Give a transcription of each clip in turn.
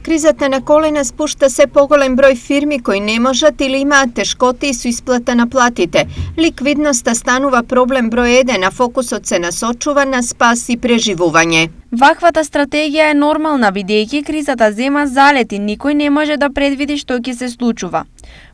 Кризата на колена спушта се поголем број фирми кои не можат или имаат тешкоти со исплата на платите. Ликвидноста станува проблем број 1, а фокусот се насочува на спас и преживување. Ваквата стратегија е нормална, бидејќи кризата зема залет и никој не може да предвиди што ќе се случува.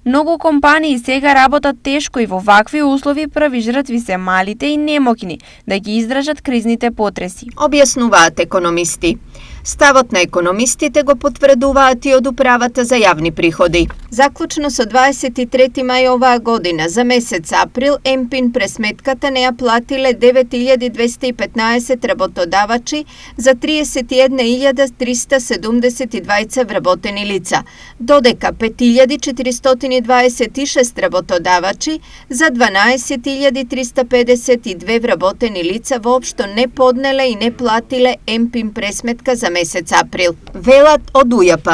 Многу компании сега работат тешко и во вакви услови први жртви се малите и немокни да ги издржат кризните потреси. Објаснуваат економисти. Ставот на економистите го потврдуваат и од Управата за јавни приходи. Заклучно со 23 мај оваа година, за месец април, МПИН пресметката не ја платиле 9215 работодавачи за 31.372 вработени лица, додека 5426 работодавачи за 12.352 вработени лица воопшто не поднеле и не платиле МПИН пресметка за месец април, велат од УЈП.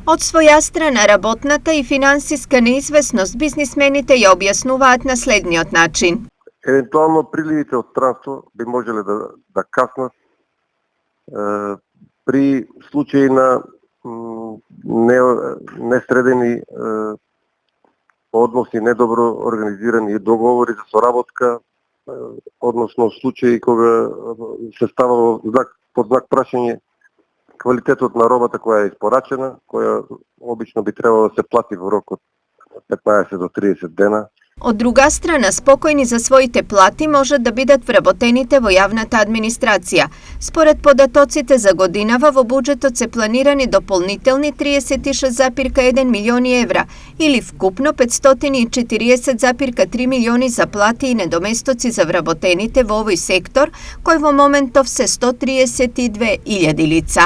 Од своја страна работната и финансиска неизвестност бизнисмените ја објаснуваат на следниот начин. Евентуално приливите од странство би можеле да каснат при случаи на несредени односи, недобро организирани договори за соработка, односно случаи кога се става под знак прашање квалитетот на робата која е испорачена, која обично би требало да се плати во рок од 15 до 30 дена. Од друга страна, спокојни за своите плати можат да бидат вработените во јавната администрација. Според податоците за годинава во буџетот се планирани дополнителни 36,1 милиони евра или вкупно 540,3 милиони за плати и недоместоци за вработените во овој сектор, кој во моментов се 132.000 лица.